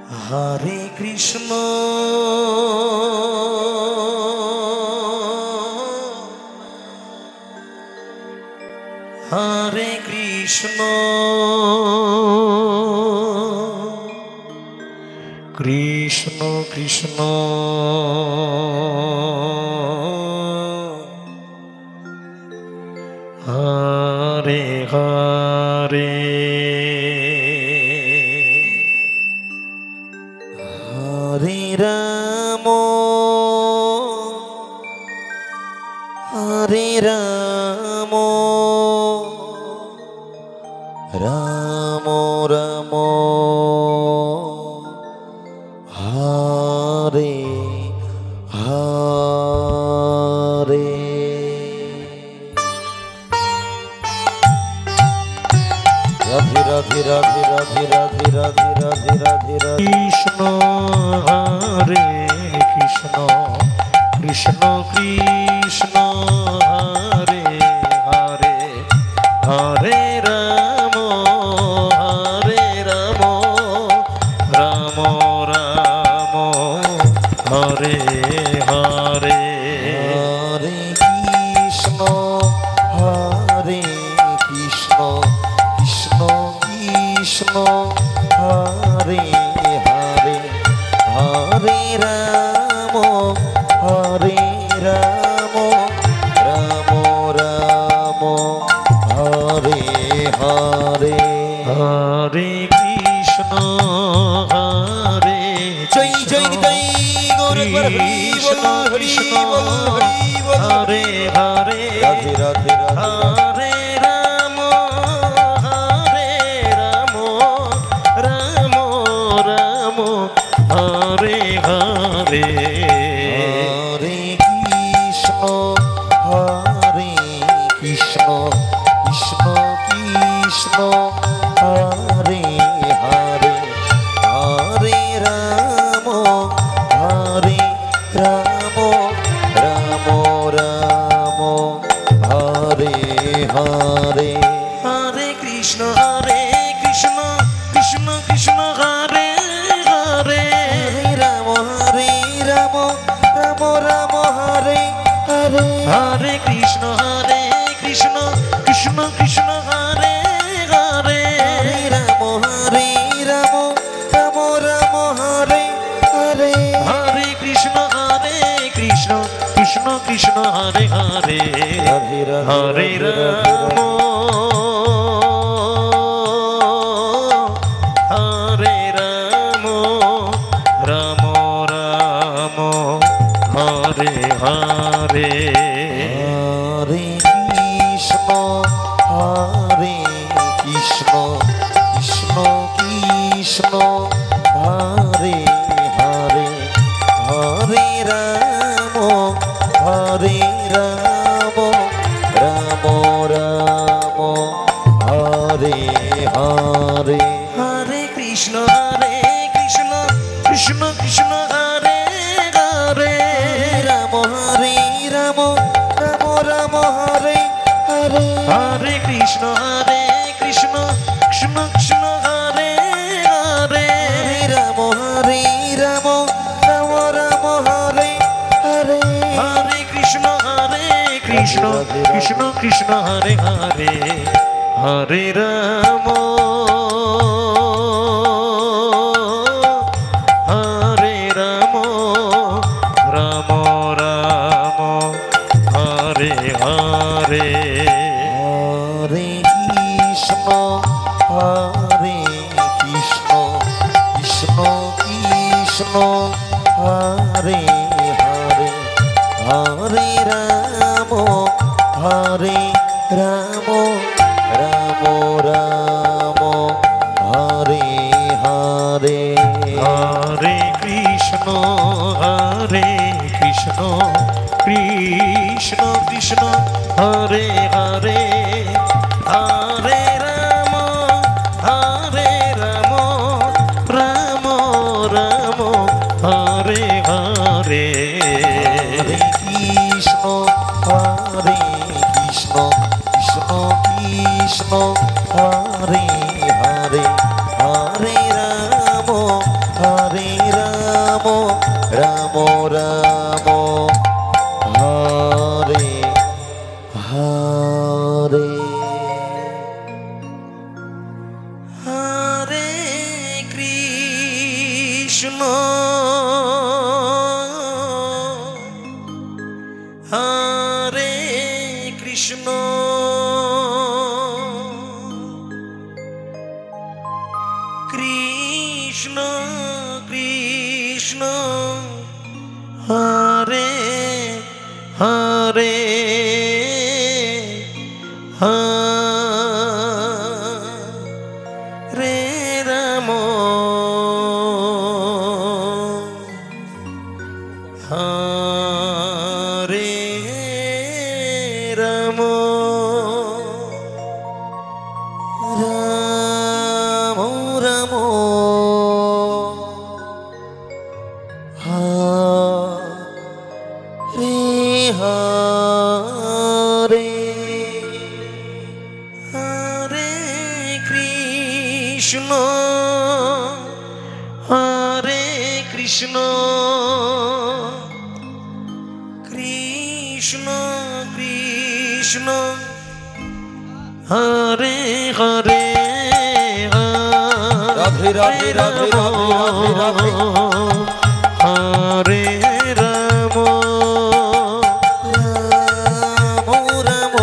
হরে কৃষ্ণ হরে কৃষ্ণ কৃষ্ণ কৃষ্ণ হরে হরে হরে রাম হরে রাম রাম রাম হরে হরে রাধে রাধে রাধে রাধে রাধে রাধে রাধে রাধে কৃষ্ণ হরে কৃষ্ণ কৃষ্ণ কৃষ্ণ হরে হরে হরে রাম হরে রাম রাম রাম হরে হরে হরে কৃষ্ণ হরে কৃষ্ণ কৃষ্ণ কৃষ্ণ হরে হরে হরে রাম হরে রাম রাম রাম হরে হরে হরে কৃষ্ণ হরে জয় জয় জয় গৌরঙ্গর কৃষ্ণ কৃষ্ণ হরে হরে রাধে রাধে হরে রাম হরে রাম রাম রাম হরে হরে হরে কৃষ্ণ হরে কৃষ্ণ কৃষ্ণ কৃষ্ণ হরে হরে হরে রাম হরে রাম রাম রাম হরে হরে হরে কৃষ্ণ কৃষ্ণ কৃষ্ণ হরে হরে রাম রাম রাম হরে হরে হরে কৃষ্ণ কৃষ্ণ কৃষ্ণ হরে হরে রাম রাম রাম হরে হরে হরে কৃষ্ণ কৃষ্ণ কৃষ্ণ হরে হরে হরে রাম হরে রাম রাম রাম হরে হরে হরে কৃষ্ণ হরে কৃষ্ণ কৃষ্ণ কৃষ্ণ হরে হরে হরে রাম হরে রাম রাম রাম হরে হরে হরে কৃষ্ণ কৃষ্ণ কৃষ্ণ হরে হরে রাম রাম রাম হরে হরে হরে কৃষ্ণ কৃষ্ণ কৃষ্ণ হরে হরে রাম রাম রাম হরে হরে হরে কৃষ্ণ কৃষ্ণ হরে হরে হরে রাম হরে রাম রাম রাম হরে হরে হরে কৃষ্ণ হরে কৃষ্ণ কৃষ্ণ কৃষ্ণ হরে হরে হরে রাম হরে রাম রাম রাম হরে হরে হরে কৃষ্ণ কৃষ্ণ কৃষ্ণ হরে হরে হরে রাম রাম রাম হরে হরে হরে কৃষ্ণ হরে কৃষ্ণ কৃষ্ণ কৃষ্ণ হরে হরে হরে রাম কৃষ্ণ হরে কৃষ্ণ কৃষ্ণ কৃষ্ণ হরে হরে হরে রাম হরে রাম রাম রাম হরে হরে হরে কৃষ্ণ হরে কৃষ্ণ কৃষ্ণ কৃষ্ণ হরে হরে রাধে রাধে রাধে রাধে রাধে হরে রাম রাম রাম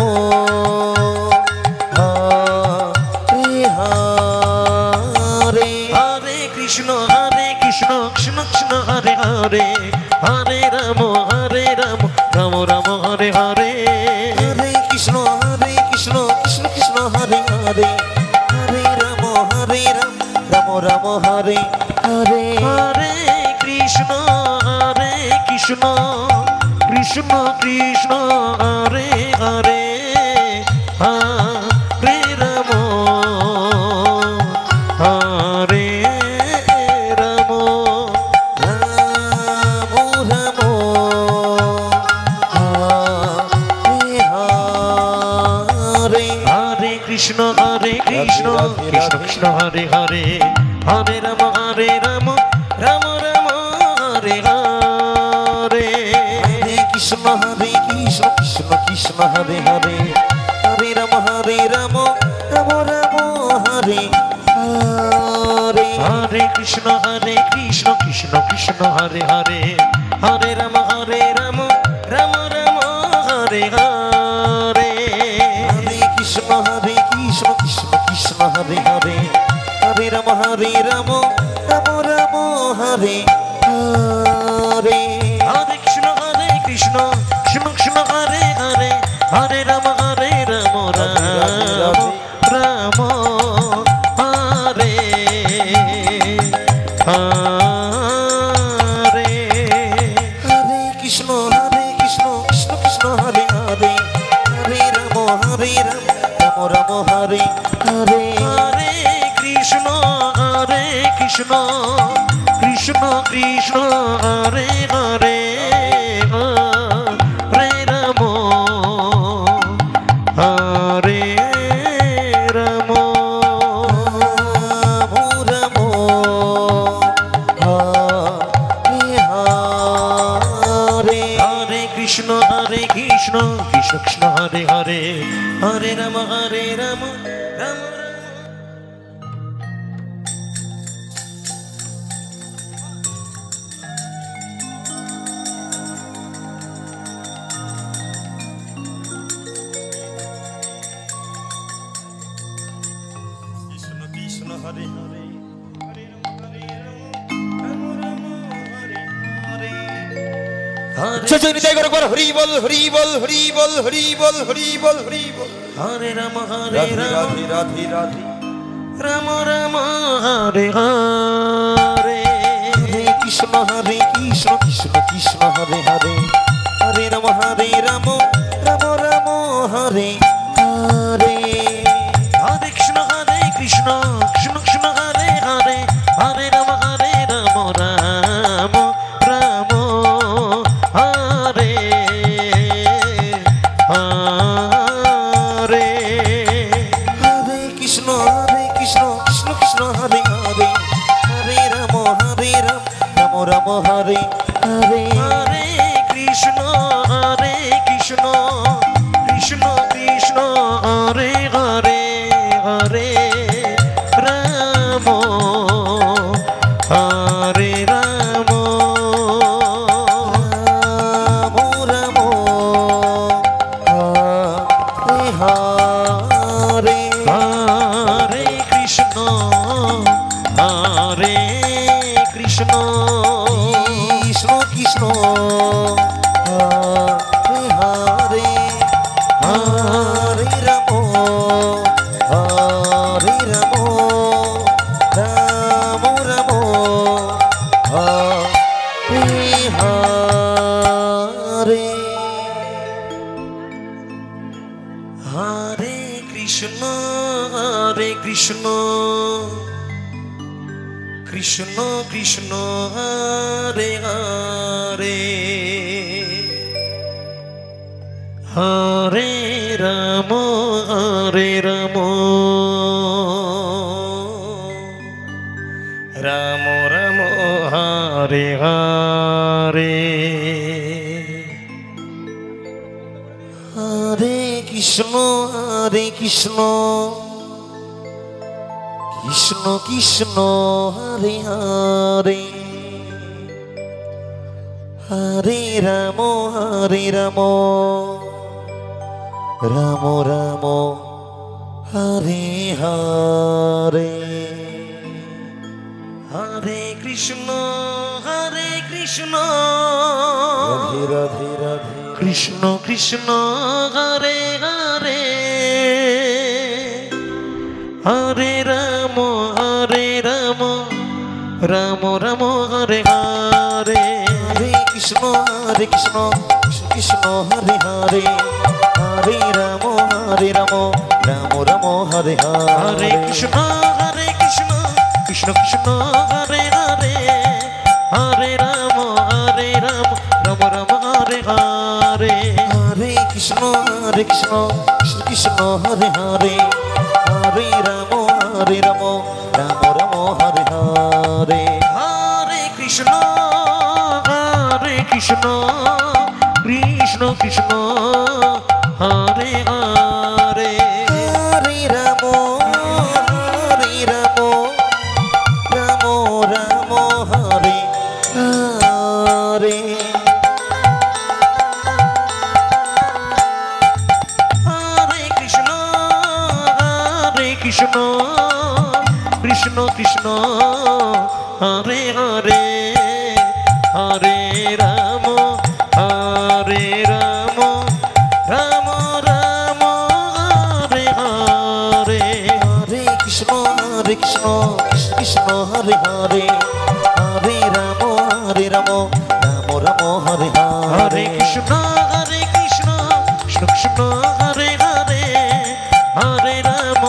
হরে হরে হরে কৃষ্ণ কৃষ্ণ কৃষ্ণ হরে হরে হরে রাম রাম রাম হরে হরে হরে কৃষ্ণ কৃষ্ণ কৃষ্ণ হরে হরে হরে রাম রাম রাম হরে হরে হরে কৃষ্ণ কৃষ্ণ কৃষ্ণ কৃষ্ণ হরে হরে হরে রাম হরে রাম রাম রাম হরে হরে হরে কৃষ্ণ কৃষ্ণ কৃষ্ণ হরে হরে হরে রাম রাম রাম হরে হরে হরে কৃষ্ণ কৃষ্ণ কৃষ্ণ হরে হরে হরে রাম রাম রাম হরে হরে হরে কৃষ্ণ কৃষ্ণ কৃষ্ণ হরে হরে হরে রাম রাম রাম হরে হরে হরে কৃষ্ণ কৃষ্ণ হরে হরে হরে রাম রাম রাম হরে হরে হরে কৃষ্ণ কৃষ্ণ কৃষ্ণ হরে হরে হরে রাম রাম রাম হরে হরে হরে কৃষ্ণ কৃষ্ণ কৃষ্ণ হরে হরে হরে রাম রাম রাম হরে হরে হরে কৃষ্ণ কৃষ্ণ কৃষ্ণ কৃষ্ণ হরে হরে হরে রাম হরে রাম রাম হরে হরে হরে কৃষ্ণ কৃষ্ণ কৃষ্ণ হরে হরে হরে রাম রাম রাম কৃষ্ণ হরে হরে হরে রাম রাম হরে হরে সজনি তাই করে হরি বল হরি বল হরি বল হরি বল হরি বল হরি বল হরে রাম রাধে রাধে রাধে রাধে রাম রাম হরে হরে হরে কৃষ্ণ কৃষ্ণ কৃষ্ণ হরে হরে হরে রাম রাম রাম হরে হরে হরে কৃষ্ণ কৃষ্ণ কৃষ্ণ হরে হরে হরে রাম রাম রাম হরে হরে হরে কৃষ্ণ কৃষ্ণ কৃষ্ণ হরে হরে হরে রাম রাম হরে হরে হরে কৃষ্ণ কৃষ্ণ কৃষ্ণ হরে হরে হরে রাম হরে কৃষ্ণ কৃষ্ণ হরে হরে হরে রাম রাম রাম হরে হরে হরে কৃষ্ণ কৃষ্ণ কৃষ্ণ হরে হরে হরে রাম রাম রাম হরে হরে হরে কৃষ্ণ রাধে রাধে রাধে কৃষ্ণ কৃষ্ণ হরে হরে হরে রাম রাম রাম হরে হরে হরে কৃষ্ণ কৃষ্ণ কৃষ্ণ হরে হরে হরে রাম রাম রাম হরে হরে কৃষ্ণ কৃষ্ণ কৃষ্ণ হরে হরে হরে রাম রাম রাম হরে হরে হরে কৃষ্ণ কৃষ্ণ কৃষ্ণ হরে হরে হরে রাম রাম রাম হরে হরে হরে কৃষ্ণ কৃষ্ণ কৃষ্ণ হরে হরে হরে রাম রাম রাম হরে হরে হরে কৃষ্ণ কৃষ্ণ কৃষ্ণ হরে হরে হরে রাম রাম রাম হরে হরে হরে কৃষ্ণ কৃষ্ণ হরে হরে হরে রাম রাম রাম হরে হরে কৃষ্ণ কৃষ্ণ কৃষ্ণ হরে হরে হরে রাম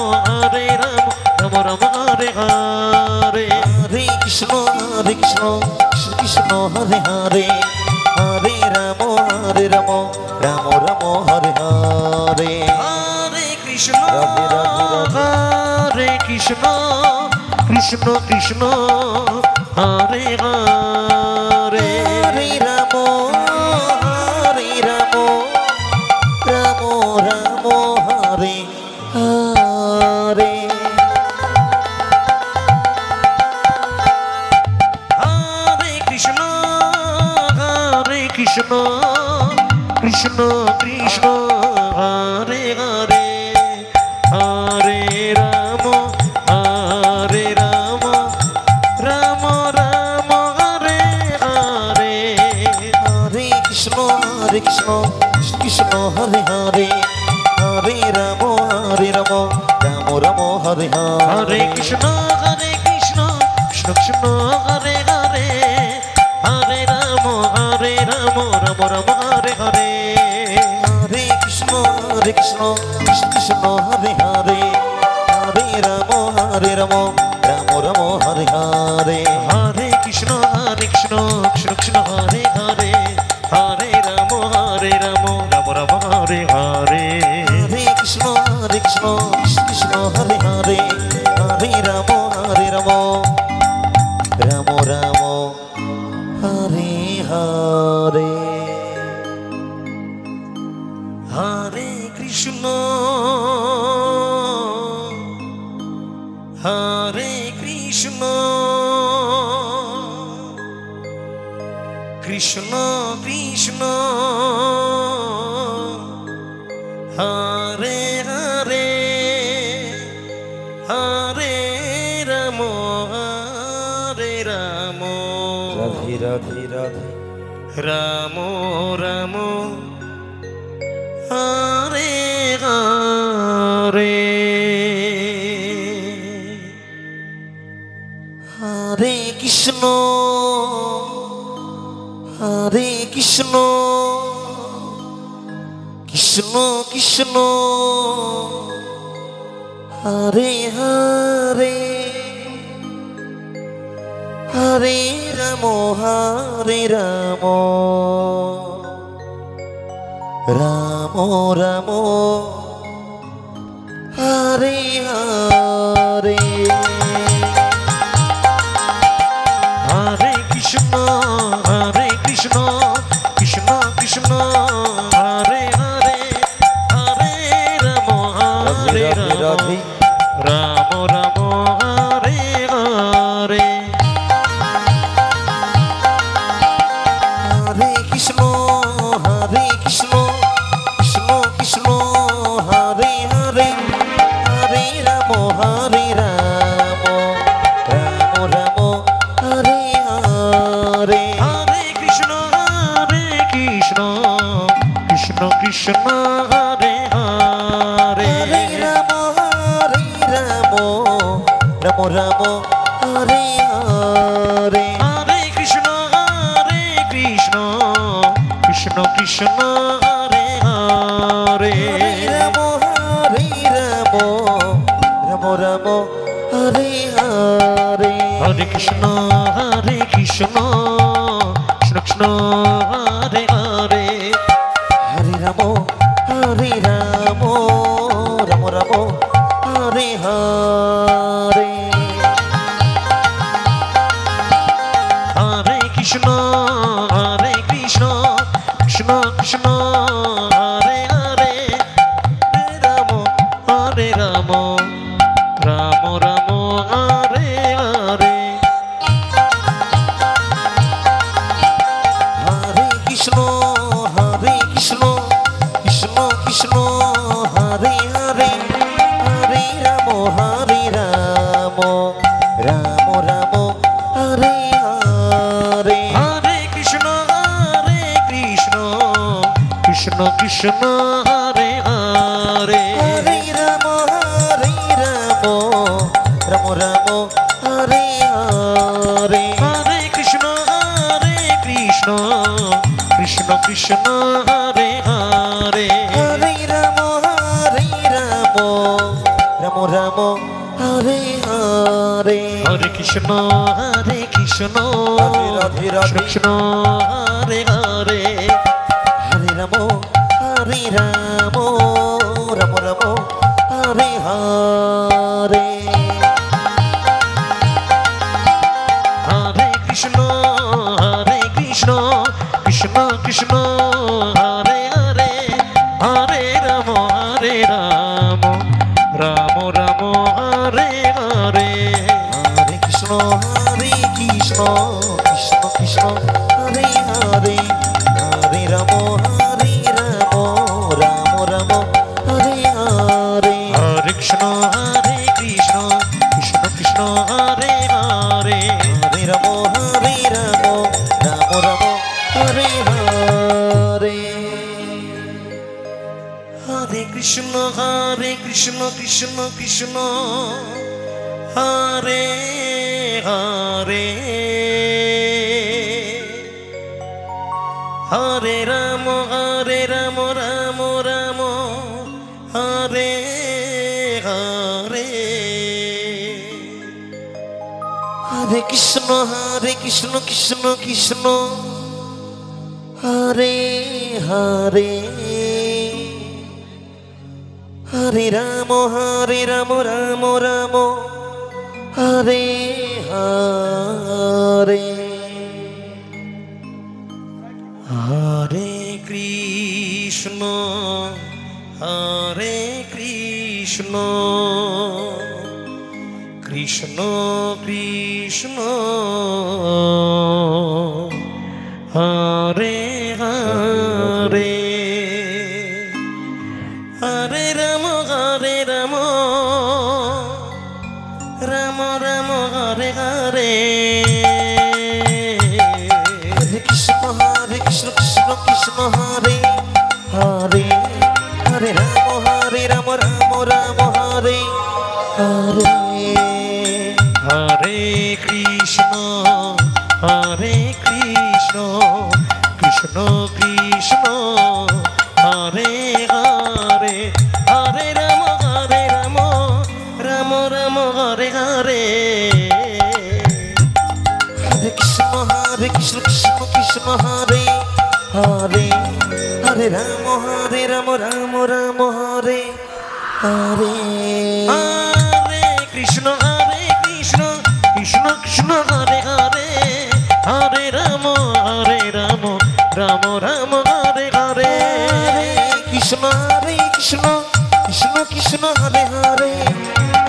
রাম রাম হরে হরে হরে কৃষ্ণ কৃষ্ণ হরে হরে হরে রাম রাম রাম হরে হরে হরে কৃষ্ণ হরে কৃষ্ণ কৃষ্ণ হরে হরে হরে রাম রাম রাম হরে হরে হরে কৃষ্ণ কৃষ্ণ কৃষ্ণ হরে হরে হরে রাম রাম রাম হরে হরে হরে কৃষ্ণ কৃষ্ণ হরে হরে হরে রাম রাম রাম হরে হরে কৃষ্ণ কৃষ্ণ কৃষ্ণ হরে হরে হরে রাম রাম রাম হরে হরে হরে কৃষ্ণ কৃষ্ণ হরে হরে হরে রাম রাম রাম হরে হরে হরে কৃষ্ণ কৃষ্ণ হরে হরে হরে রাম রাম রাম হরে হরে হরে কৃষ্ণ কৃষ্ণ হরে হরে হরে রাম রাম রাম হরে হরে হরে কৃষ্ণ কৃষ্ণ কৃষ্ণ হরে হরে হরে রাম রাধে রাধে রাধে রাম রাম হরে হরে হরে কৃষ্ণ কৃষ্ণ কৃষ্ণ হরে হরে হরে রাম হরে রাম রাম রাম হরে হরে হরে কৃষ্ণ কৃষ্ণ কৃষ্ণ হরে হরে হরে রাম হরে Ram Ram Ram Hare Hare Hare Krishna Krishna Krishna Hare Hare Hare Ram Ram Ram Hare Hare Hare Krishna Krishna Krishna Hare Hare Hare Ram Ram Ram Hare Hare Hare Krishna Krishna Krishna Hare Hare Hare Ram Ram Ram Hare Hare Hare Krishna Krishna Krishna Hare Hare Hare Ram Ram Ram Hare Hare Hare Krishna Krishna Krishna Hare Hare Hare Ram Ram Ram Hare Hare Hare Krishna Krishna Krishna Hare Hare Hare Ram Ram Ram Hare Hare Hare Krishna Krishna Krishna Hare Hare Hare Ram Ram Ram Hare Hare Hare Krishna Krishna Krishna Hare Hare Hare Ram Ram Ram Hare Hare Hare Krishna Radhe Radhe Radhe Krishna Hare Hare Hare Ram Ram Ram Hare Hare Hare Krishna Krishna Krishna Hare Hare Hare Ram Ram Ram Hare Hare Hare Krishna Krishna Krishna Hare Hare Hare Ram Ram Ram Hare Hare Hare Krishna Krishna Krishna Hare Hare Hare Ram Ram Hare Hare Hare Krishna Krishna Krishna Hare Hare Hare Ram Ram Ram Hare Hare Hare Krishna Krishna Krishna Hare Hare Hare Ram Ram Ram Hare Hare Hare Krishna Krishna Krishna Hare Hare Hare Ram Ram Ram Hare Hare Hare Krishna Krishna Krishna Hare Hare Hare Ram Ram Ram Hare Hare Hare Krishna Krishna Krishna Hare Hare Hare Ram Ram Ram Hare Hare Hare Krishna Krishna Krishna Hare Hare Hare Rama Rama Rama Hare Hare Hare Krishna Krishna Krishna Hare Hare Hare Rama Rama Rama Hare Hare Krishna Krishna Krishna Krishna Hare Hare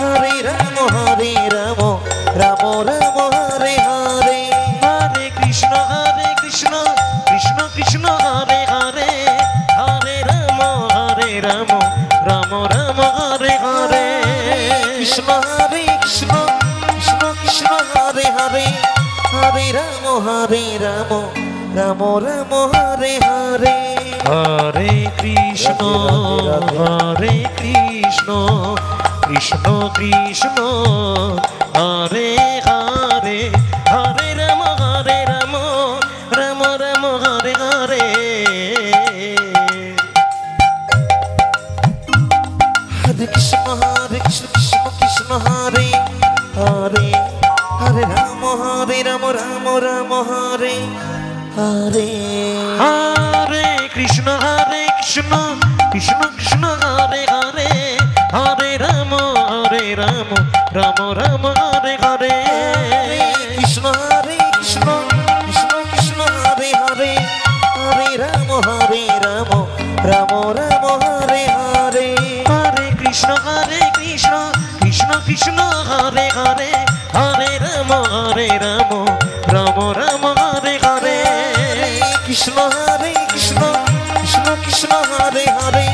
Hare Rama Rama Rama Hare Hare Hare Krishna Krishna Krishna Hare Hare Hare Rama Rama Rama Hare Hare Krishna Krishna Krishna Krishna Hare Hare Hare Rama Rama Rama Hare Hare Hare Krishna Krishna Krishna Hare Hare Hare Rama Rama Hare Hare Hare Krishna Krishna Krishna Hare Hare Hare Rama Rama Hare Hare Hare Krishna Krishna Krishna Hare Hare Hare Rama Rama Hare Hare Krishna Krishna Krishna Krishna Hare Hare Hare Rama Rama Hare Hare Hare Krishna Krishna Krishna Hare Hare Hare Rama Rama Hare Hare Krishna Krishna Krishna Krishna Hare Hare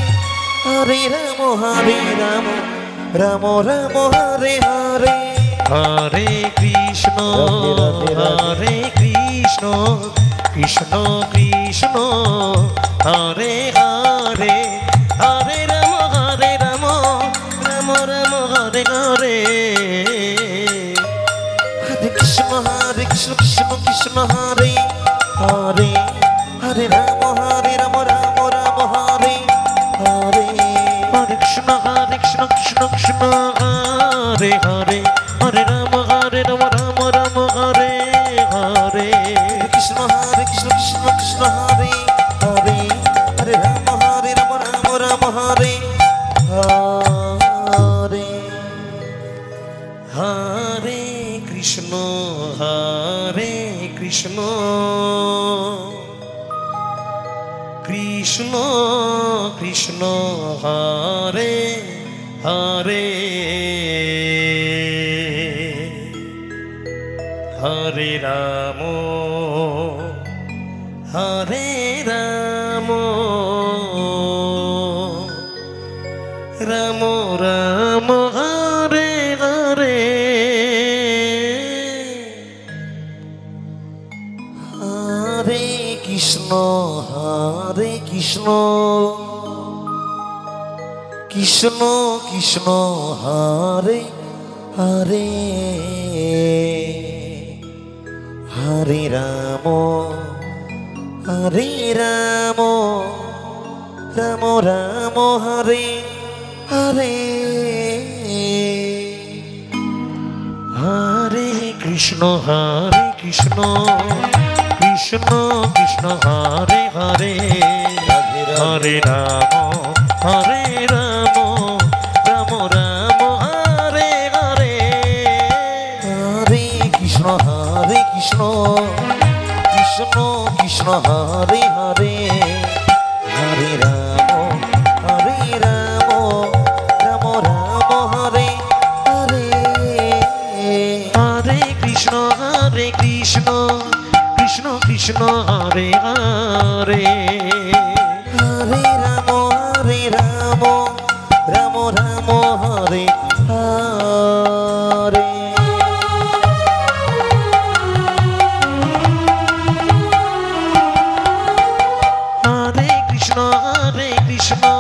Hare Rama Rama Hare Hare Hare Krishna Krishna Krishna Hare Hare Hare Rama Rama Hare Hare Hare Krishna Krishna Krishna Hare Hare Hare Rama Rama Hare Hare Hare Krishna Krishna Krishna Hare Hare Hare Rama Rama Hare Hare Krishna Krishna Krishna Hare Hare Hare Rama Rama Hare Hare Hare Krishna Krishna Krishna Hare Hare Hare Rama Rama Hare Hare Hare Krishna Krishna Krishna Hare Hare Hare Rama Rama Hare Hare Hare Krishna Krishna Hare Hare Hare Rama Rama Hare Hare Hare Krishna Krishna Hare Hare Hare Rama Rama Hare Hare Hare Krishna Krishna Hare Hare Hare Rama Rama Hare Hare Hare Krishna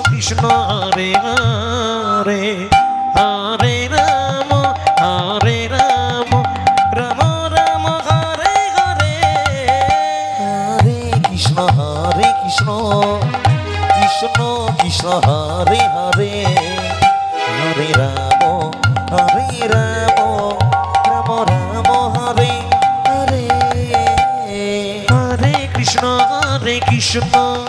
Krishna Hare Hare Hare Rama Rama Hare Hare Hare Krishna Krishna Hare Hare Hare Rama Rama Hare Hare Hare Krishna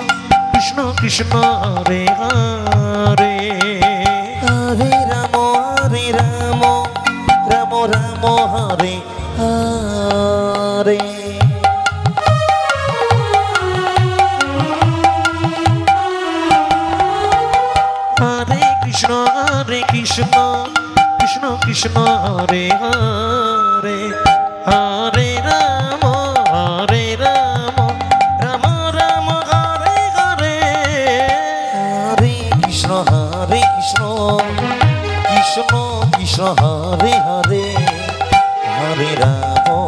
Krishna Krishna Hare Hare Hare Ramo Hare Ramo Ramo Ramo Hare Hare Hare Krishna Krishna Krishna Hare Hare Hare Rama Rama Rama Hare Hare Hare Krishna Krishna Krishna Hare Hare Hare Ramo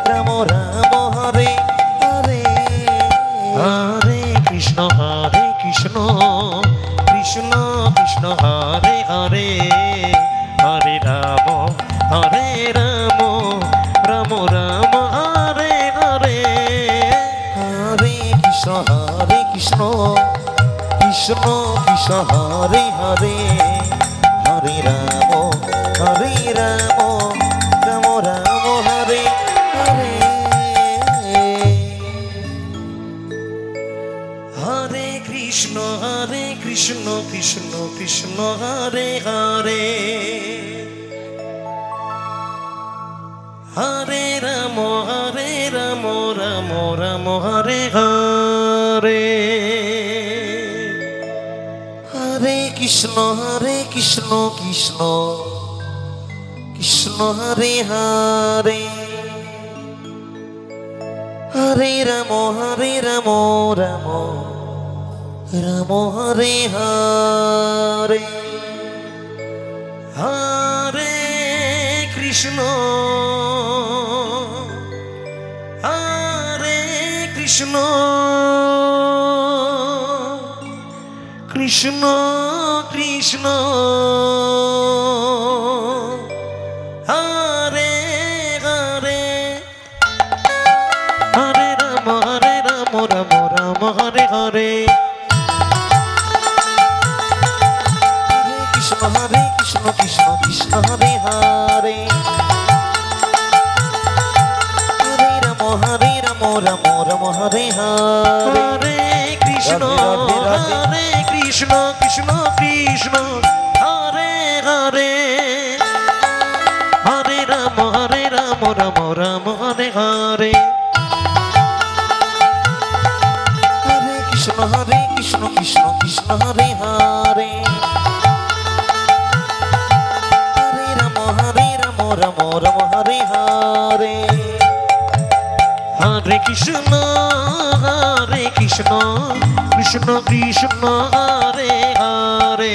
Ramo Ramo Hare Hare Hare Krishna Krishna Krishna Hare Hare Hare Rama Rama Hare Hare Hare Krishna Krishna Krishna Hare Hare Hare Ramo Ramo Hare Hare Hare Krishna Krishna Hare Hare Hare Rama Rama Hare Hare Hare Krishna Krishna Hare Hare Hare Ramo Ramo Hare Hare Hare Krishna Krishna Krishna Hare Hare Hare Rama Rama Hare Hare Krishna Hare Hare Hare Ramo Ramo Hare Hare Hare Krishna Radhe Krishna Hare Hare Hare Rama Rama Hare Hare Hare Krishna Hare Hare Hare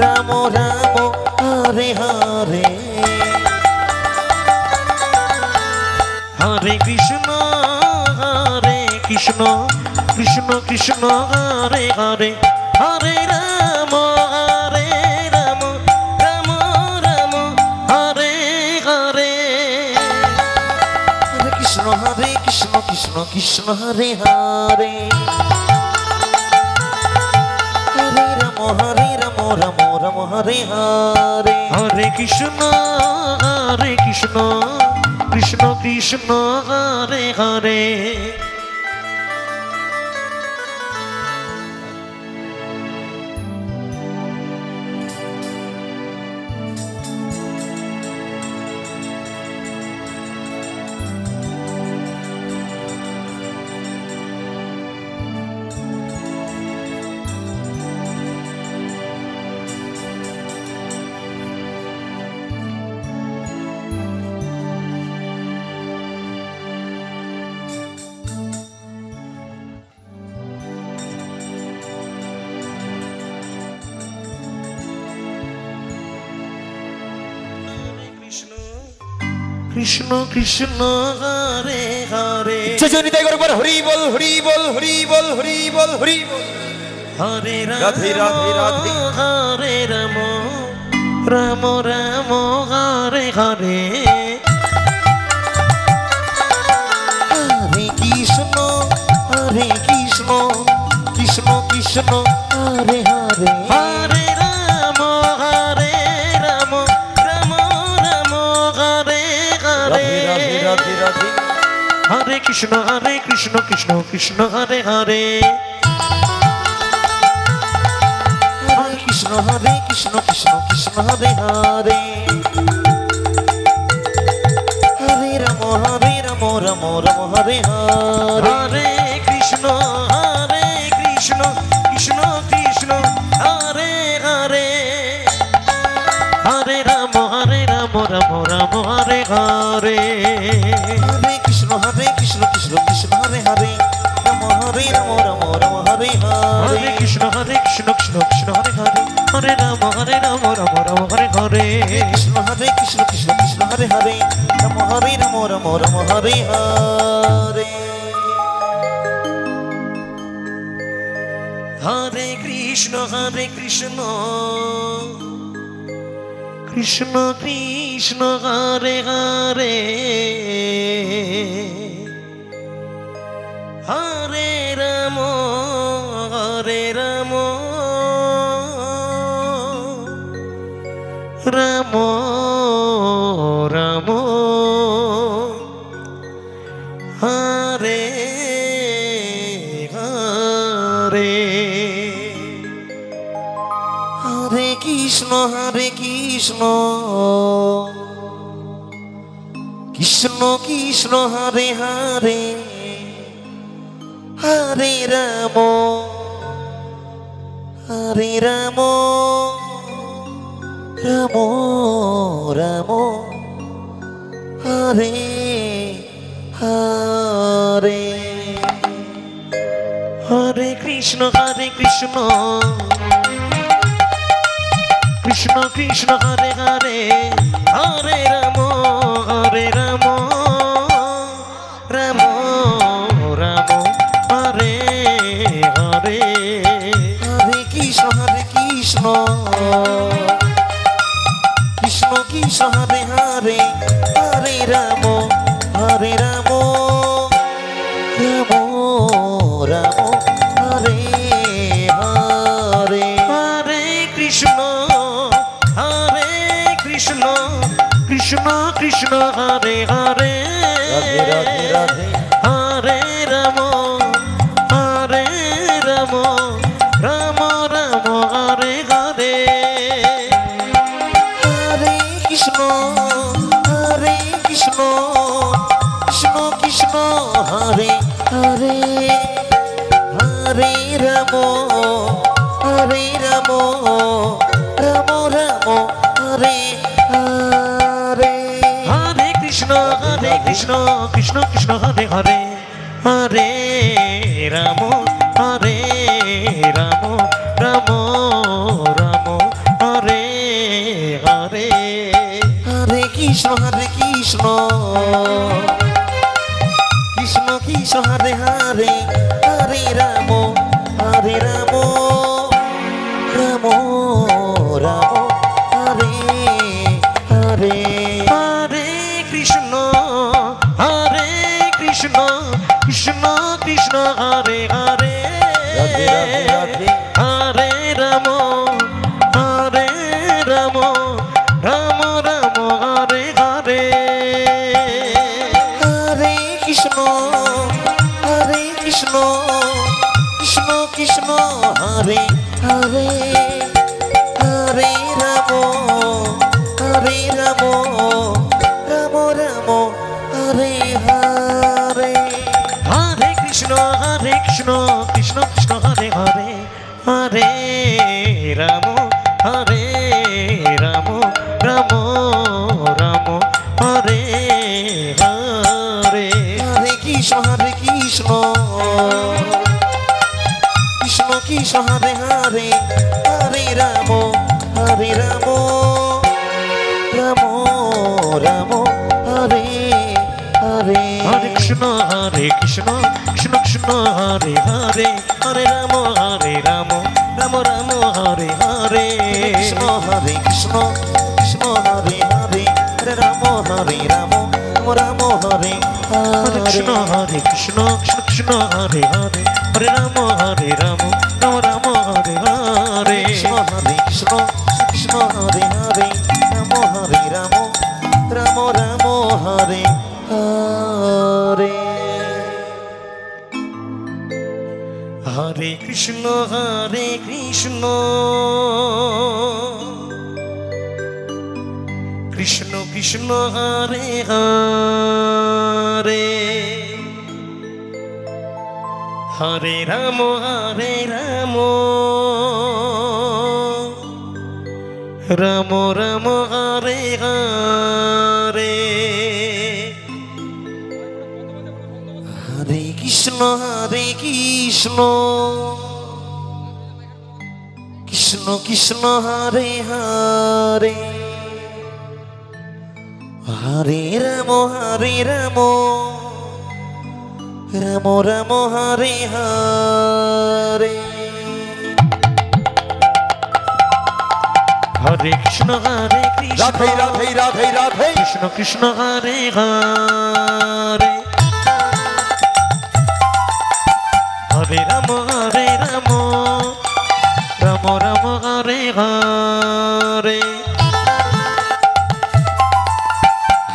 Ramo Hare Hare Hare Krishna Krishna Hare Hare Hare Ramo Hare Hare Hare Krishna Krishna Hare Hare Hare Rama Rama Hare Hare Hare Krishna Hare Hare Hare Ramo Hare Hare Hare Krishna Krishna Hare Hare Krishna Krishna Hare Hare জনিতাই একবার হরি বল হরি বল হরি বল হরি বল হরি বল Hare Radhe Radhe Radhe Hare Rama Rama Hare Hare Hare Krishna Krishna Hare Hare Hare Rama Rama Hare Hare Radhe Radhe হরে কৃষ্ণ কৃষ্ণ কৃষ্ণ হরে হরে হরে কৃষ্ণ কৃষ্ণ কৃষ্ণ হরে হরে হরে রাম রাম রাম হরে হরে হরে কৃষ্ণ কৃষ্ণ কৃষ্ণ হরে হরে হরে রাম রাম রাম হরে হরে হরে কৃষ্ণ কৃষ্ণ কৃষ্ণ হরে হরে রাম রাম রাম হরে হরে হরে কৃষ্ণ কৃষ্ণ কৃষ্ণ হরে হরে হরে রাম রাম রাম হরে হরে কৃষ্ণ কৃষ্ণ কৃষ্ণ হরে হরে রাম রাম হরে হরে হরে কৃষ্ণ কৃষ্ণ কৃষ্ণ হরে হরে হরে রাম রাম রাম হরে হরে হরে কৃষ্ণ কৃষ্ণ কৃষ্ণ হরে হরে হরে রাম রাম রাম হরে হরে হরে কৃষ্ণ কৃষ্ণ কৃষ্ণ হরে হরে হরে রাম রাম রাম হরে হরে হরে কৃষ্ণ কৃষ্ণ কৃষ্ণ হরে হরে হরে রাম রাম রাম হরে হরে হরে কৃষ্ণ কৃষ্ণ কৃষ্ণ হরে হরে রাধে রাধে রাধে হরে রাম রাম রাম হরে হরে হরে কৃষ্ণ কৃষ্ণ কৃষ্ণ হরে হরে হরে রাম রাম রাম হরে হরে হরে কৃষ্ণ কৃষ্ণ কৃষ্ণ হরে হরে হরে রাম রাম রাম হরে হরে হরে কৃষ্ণ কৃষ্ণ কৃষ্ণ হরে হরে হরে রাম রাম রাম হরে হরে হরে কৃষ্ণ কৃষ্ণ কৃষ্ণ হরে হরে রাধে রাধে রাধে হরে রাম রাম রাম হরে হরে হরে কৃষ্ণ কৃষ্ণ কৃষ্ণ হরে হরে হরে রাম রাম রাম হরে হরে হরে কৃষ্ণ কৃষ্ণ হরে হরে হরে রাম রাম রাম হরে হরে হরে কৃষ্ণ কৃষ্ণ কৃষ্ণ হরে হরে হরে রাম রাম রাম হরে হরে হরে কৃষ্ণ কৃষ্ণ হরে হরে হরে রাম রাম রাম হরে হরে কৃষ্ণ কৃষ্ণ হরে হরে হরে রাম রাম রাম হরে হরে কৃষ্ণ কৃষ্ণ হরে হরে হরে রাম রাম রাম হরে হরে কৃষ্ণ কৃষ্ণ হরে হরে রাম রাম রাম হরে হরে হরে কৃষ্ণ কৃষ্ণ কৃষ্ণ হরে হরে হরে রাম রাম রাম হরে হরে হরে কৃষ্ণ কৃষ্ণ কৃষ্ণ হরে হরে হরে রাম রাম রাম হরে হরে হরে কৃষ্ণ রাধে রাধে রাধে রাধে কৃষ্ণ কৃষ্ণ হরে হরে হরে রাম রাম রাম হরে হরে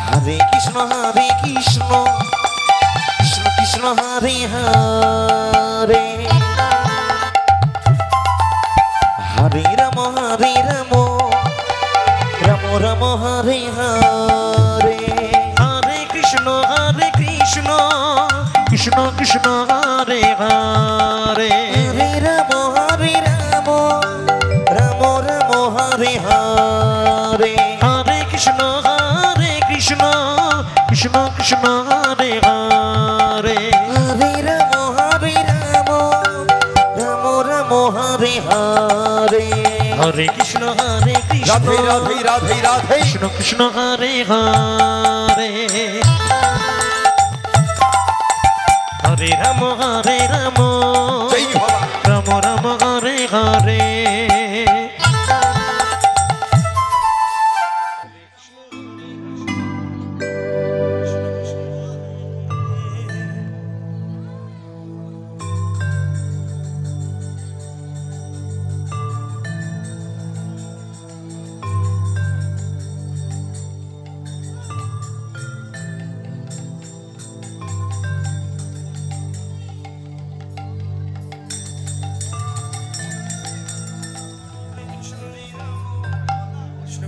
হরে কৃষ্ণ কৃষ্ণ কৃষ্ণ হরে হরে হরে রাম রাম রাম হরে হরে হরে কৃষ্ণ কৃষ্ণ কৃষ্ণ হরে হরে হরে রাম রাম রাম হরে হরে হরে কৃষ্ণ কৃষ্ণ কৃষ্ণ হরে হরে হরে রাম রাম রাম হরে হরে হরে কৃষ্ণ রাধে রাধে রাধে রাধে কৃষ্ণ কৃষ্ণ হরে হরে হরে রাম জয় বাবা রাম রাম হরে হরে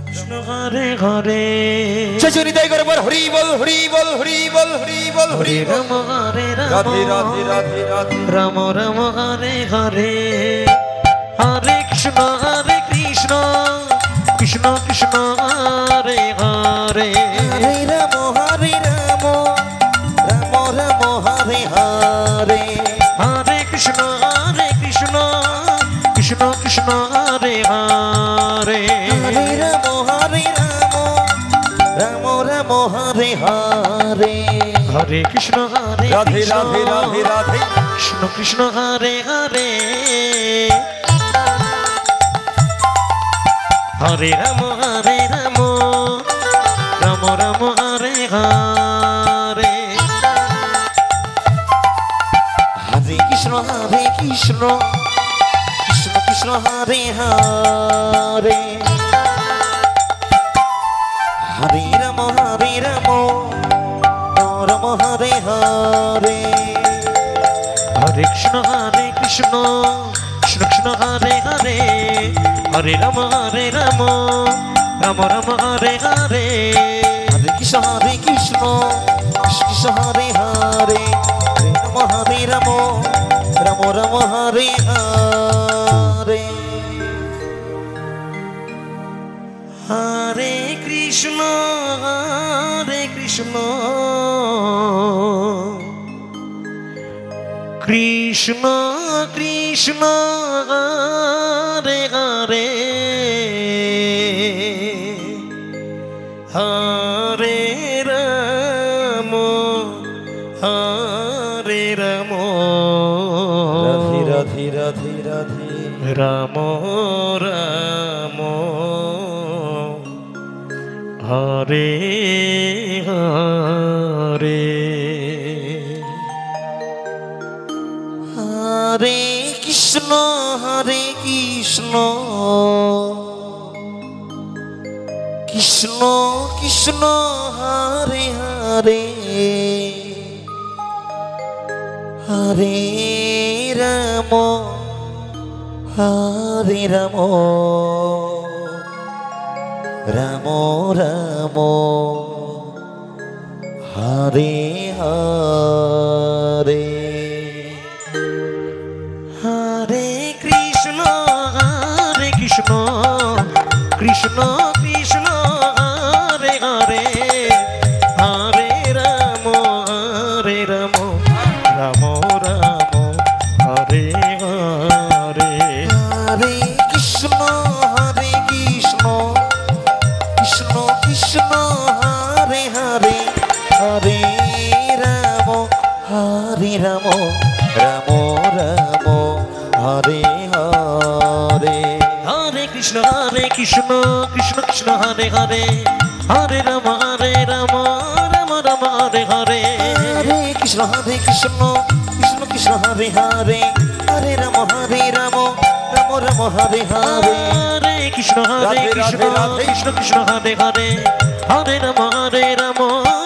কৃষ্ণ হরে হরে চচুরি দেয় করে বল হরি বল হরি বল হরি বল হরি বল হরি হরে বল রাম রাধে রাধে রাধে রাধে রাম রাম হরে হরে হরে কৃষ্ণ কৃষ্ণ কৃষ্ণ হরে হরে হরে রাম রাম রাম হরে হরে হরে কৃষ্ণ কৃষ্ণ কৃষ্ণ হরে হরে হরে রাম রাম রাম হরে হরে হরে কৃষ্ণ রাধে রাধে রাধে রাধে কৃষ্ণ কৃষ্ণ হরে হরে হরে রাম রাম রাম হরে হরে হরে কৃষ্ণ কৃষ্ণ কৃষ্ণ হরে হরে হরে রাম রাম হরে হরে হরে কৃষ্ণ কৃষ্ণ কৃষ্ণ হরে হরে হরে রাম রাম রাম হরে হরে হরে কৃষ্ণ কৃষ্ণ হরে হরে হরে রাম রাম রাম হরে হরে হরে কৃষ্ণ কৃষ্ণ কৃষ্ণ হরে হরে হরে রাম রাধে রাধে রাধে রাধে রাম রাম হরে হরে হরে কৃষ্ণ কৃষ্ণ কৃষ্ণ হরে হরে হরে রাম হরে রাম রাম রাম হরে হরে হরে কৃষ্ণ কৃষ্ণ কৃষ্ণ হরে হরে হরে রাম রাম রাম হরে হরে হরে কৃষ্ণ কৃষ্ণ কৃষ্ণ হরে হরে হরে রাম রাম রাম রাম হরে হরে হরে কৃষ্ণ কৃষ্ণ কৃষ্ণ হরে হরে হরে রাম রাম রাম হরে হরে হরে কৃষ্ণ কৃষ্ণ কৃষ্ণ হরে হরে হরে রাম রাম রাম হরে হরে হরে কৃষ্ণ কৃষ্ণ কৃষ্ণ হরে হরে হরে রাম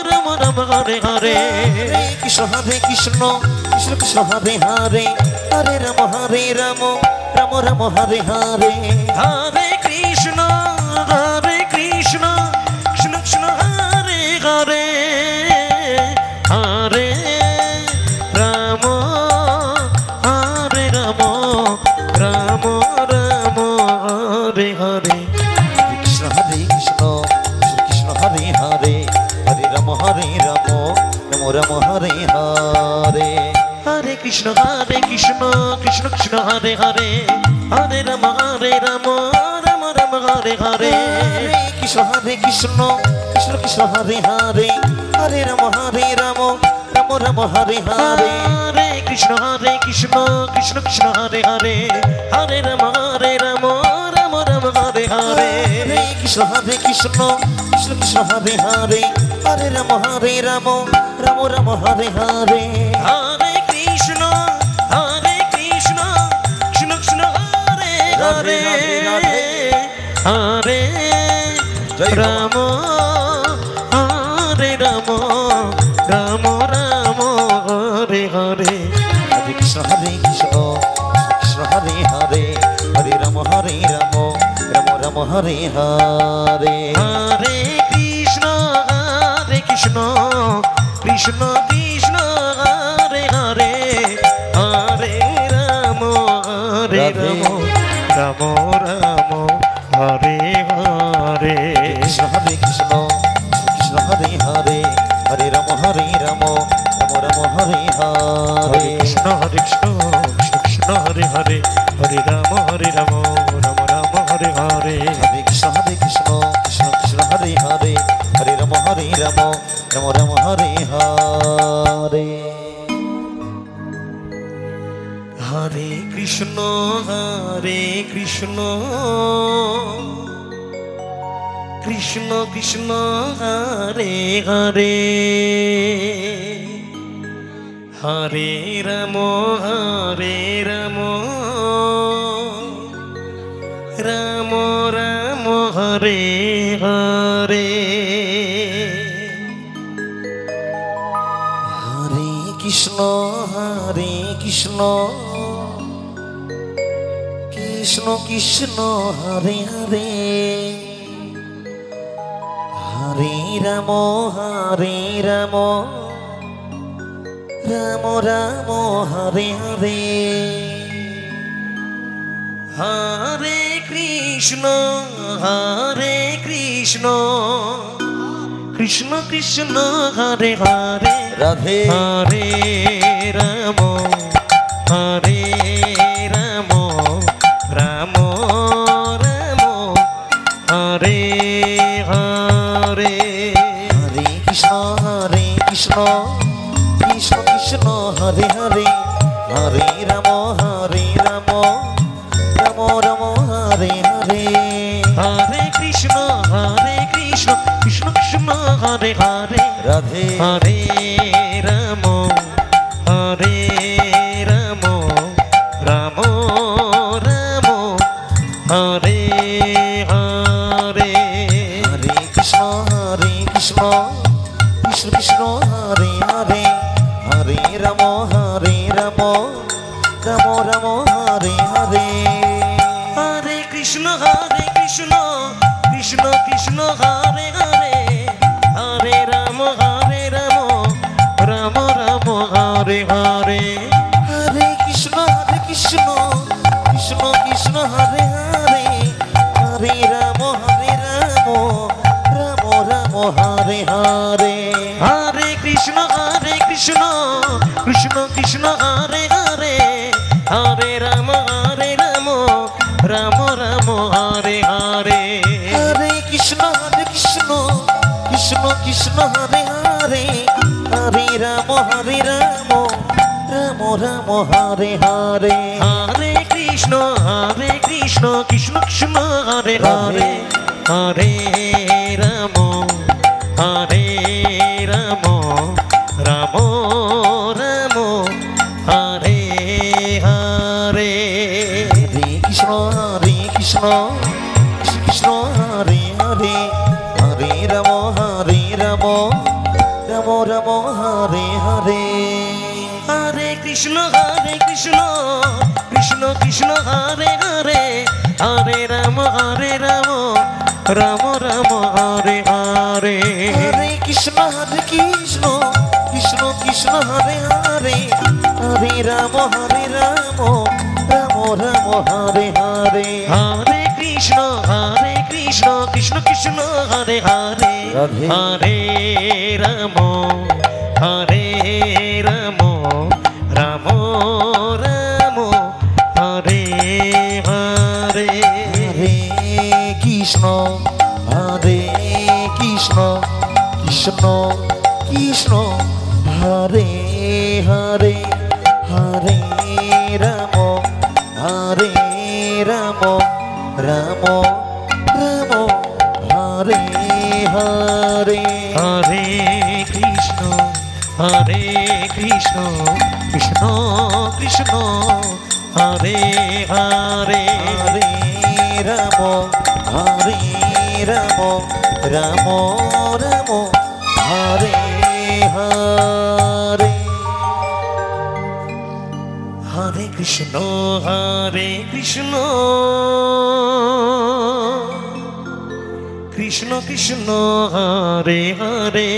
রাম রাম হরে হরে হরে কৃষ্ণ কৃষ্ণ কৃষ্ণ হরে হরে হরে রাম রাম রাম হরে হরে হরে কৃষ্ণ কৃষ্ণ কৃষ্ণ হরে হরে হরে রাম রাম রাম হরে হরে কৃষ্ণ কৃষ্ণ কৃষ্ণ হরে হরে হরে রাম রাম রাম হরে হরে হরে কৃষ্ণ কৃষ্ণ কৃষ্ণ হরে হরে হরে রাম রাম রাম হরে হরে কৃষ্ণ কৃষ্ণ কৃষ্ণ হরে হরে হরে রাম রাম রাম হরে হরে হরে কৃষ্ণ কৃষ্ণ কৃষ্ণ হরে হরে হরে রাম রাম রাম হরে হরে কৃষ্ণ কৃষ্ণ কৃষ্ণ হরে হরে হরে রাম রাম রাম হরে হরে হরে কৃষ্ণ কৃষ্ণ কৃষ্ণ হরে হরে হরে রাম হরে রাম রাম রাম হরে হরে হরে কৃষ্ণ কৃষ্ণ হরে হরে হরে রাম রাম রাম হরে হরে হরে কৃষ্ণ কৃষ্ণ কৃষ্ণ কৃষ্ণ হরে হরে হরে রাম রাম রাম রাম হরে হরে কৃষ্ণ কৃষ্ণ কৃষ্ণ হরে হরে হরে রাম রাম রাম হরে হরে কৃষ্ণ কৃষ্ণ হরে হরে হরে রাম রাম রাম হরে হরে হরে কৃষ্ণ কৃষ্ণ কৃষ্ণ হরে হরে হরে রাম রাম হরে হরে হরে কৃষ্ণ কৃষ্ণ কৃষ্ণ হরে হরে হরে রাম রাম রাম রাম হরে হরে হরে কৃষ্ণ কৃষ্ণ কৃষ্ণ কৃষ্ণ হরে হরে হরে রাম রাম রাম রাম হরে হরে হরে কৃষ্ণ কৃষ্ণ কৃষ্ণ কৃষ্ণ হরে হরে রাধে হরে রাম হরে রাম রাম রাম হরে হরে হরে কৃষ্ণ কৃষ্ণ কৃষ্ণ কৃষ্ণ হরে হরে হরে রাম রাম রাম রাম হরে হরে হরে কৃষ্ণ কৃষ্ণ কৃষ্ণ হরে হরে রাধে হরে রাম হরে রাম রাম রাম হরে হরে হরে কৃষ্ণ কৃষ্ণ কৃষ্ণ কৃষ্ণ হরে হরে হরে রাম রাম রাম হরে হরে হরে কৃষ্ণ কৃষ্ণ কৃষ্ণ হরে হরে হরে রাম রাম রাম হরে হরে হরে কৃষ্ণ কৃষ্ণ কৃষ্ণ হরে হরে হরে রাম রাম রাম হরে হরে হরে কৃষ্ণ কৃষ্ণ কৃষ্ণ হরে হরে হরে রাম রাম রাম হরে হরে হরে কৃষ্ণ কৃষ্ণ কৃষ্ণ হরে হরে হরে রাম রাম রাম হরে হরে হরে কৃষ্ণ কৃষ্ণ কৃষ্ণ হরে হরে হরে রাম রাম রাম রাম হরে হরে হরে কৃষ্ণ কৃষ্ণ হরে হরে হরে রাম রাম রাম হরে হরে হরে কৃষ্ণ কৃষ্ণ কৃষ্ণ হরে হরে হরে রাম রাম রাম হরে হরে হরে কৃষ্ণ কৃষ্ণ কৃষ্ণ হরে হরে হরে রাম রাম রাম হরে হরে হরে কৃষ্ণ কৃষ্ণ কৃষ্ণ হরে হরে রাধে। হরে রাম রাম রাম হরে হরে হরে কৃষ্ণ কৃষ্ণ কৃষ্ণ হরে হরে হরে রাম রাম রাম হরে হরে হরে কৃষ্ণ কৃষ্ণ কৃষ্ণ হরে হরে হরে রাম রাম রাম হরে হরে হরে কৃষ্ণ কৃষ্ণ কৃষ্ণ হরে হরে